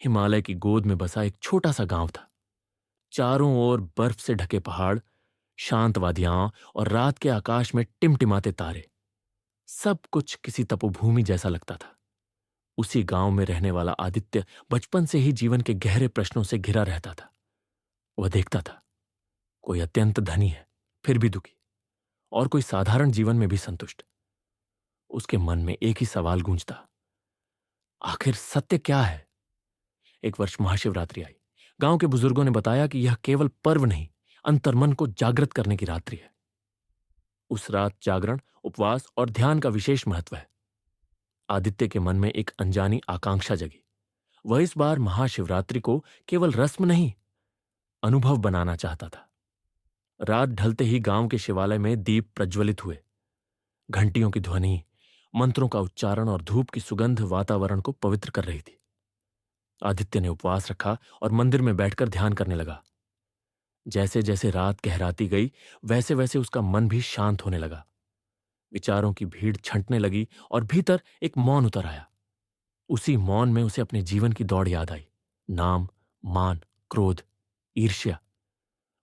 हिमालय की गोद में बसा एक छोटा सा गांव था। चारों ओर बर्फ से ढके पहाड़, शांत वादियां और रात के आकाश में टिमटिमाते तारे। सब कुछ किसी तपोभूमि जैसा लगता था। उसी गांव में रहने वाला आदित्य बचपन से ही जीवन के गहरे प्रश्नों से घिरा रहता था। वह देखता था, कोई अत्यंत धनी है फिर भी दुखी, और कोई साधारण जीवन में भी संतुष्ट। उसके मन में एक ही सवाल गूंजता, आखिर सत्य क्या है? एक वर्ष महाशिवरात्रि आई। गांव के बुजुर्गों ने बताया कि यह केवल पर्व नहीं, अंतर्मन को जागृत करने की रात्रि है। उस रात जागरण, उपवास और ध्यान का विशेष महत्व है। आदित्य के मन में एक अनजानी आकांक्षा जगी। वह इस बार महाशिवरात्रि को केवल रस्म नहीं, अनुभव बनाना चाहता था। रात ढलते ही गांव के शिवालय में दीप प्रज्वलित हुए। घंटियों की ध्वनि, मंत्रों का उच्चारण और धूप की सुगंध वातावरण को पवित्र कर रही थी। आदित्य ने उपवास रखा और मंदिर में बैठकर ध्यान करने लगा। जैसे जैसे रात गहराती गई, वैसे वैसे उसका मन भी शांत होने लगा। विचारों की भीड़ छंटने लगी और भीतर एक मौन उतर आया। उसी मौन में उसे अपने जीवन की दौड़ याद आई। नाम, मान, क्रोध, ईर्ष्या।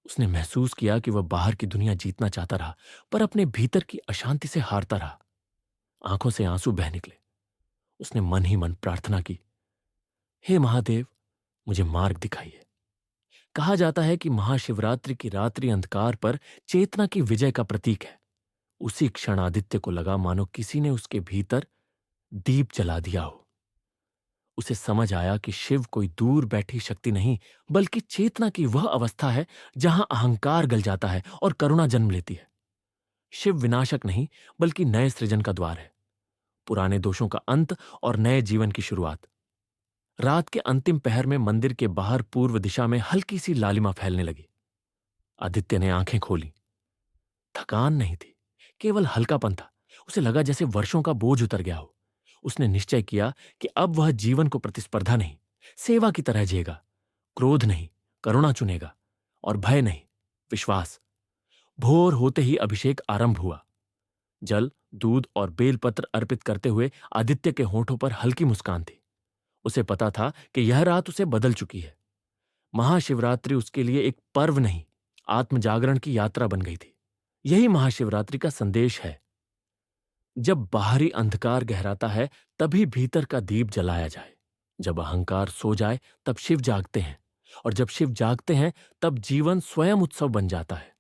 उसने महसूस किया कि वह बाहर की दुनिया जीतना चाहता रहा, पर अपने भीतर की अशांति से हारता रहा। आंखों से आंसू बह निकले। उसने मन ही मन प्रार्थना की, हे महादेव, मुझे मार्ग दिखाइए। कहा जाता है कि महाशिवरात्रि की रात्रि अंधकार पर चेतना की विजय का प्रतीक है। उसी क्षण आदित्य को लगा मानो किसी ने उसके भीतर दीप जला दिया हो। उसे समझ आया कि शिव कोई दूर बैठी शक्ति नहीं, बल्कि चेतना की वह अवस्था है जहां अहंकार गल जाता है और करुणा जन्म लेती है। शिव विनाशक नहीं, बल्कि नए सृजन का द्वार है, पुराने दोषों का अंत और नए जीवन की शुरुआत। रात के अंतिम पहर में मंदिर के बाहर पूर्व दिशा में हल्की सी लालिमा फैलने लगी। आदित्य ने आंखें खोली। थकान नहीं थी, केवल हल्कापन था। उसे लगा जैसे वर्षों का बोझ उतर गया हो। उसने निश्चय किया कि अब वह जीवन को प्रतिस्पर्धा नहीं, सेवा की तरह जिएगा। क्रोध नहीं, करुणा चुनेगा। और भय नहीं, विश्वास। भोर होते ही अभिषेक आरंभ हुआ। जल, दूध और बेलपत्र अर्पित करते हुए आदित्य के होठों पर हल्की मुस्कान थी। उसे पता था कि यह रात उसे बदल चुकी है। महाशिवरात्रि उसके लिए एक पर्व नहीं, आत्म जागरण की यात्रा बन गई थी। यही महाशिवरात्रि का संदेश है। जब बाहरी अंधकार गहराता है, तभी भीतर का दीप जलाया जाए। जब अहंकार सो जाए, तब शिव जागते हैं। और जब शिव जागते हैं, तब जीवन स्वयं उत्सव बन जाता है।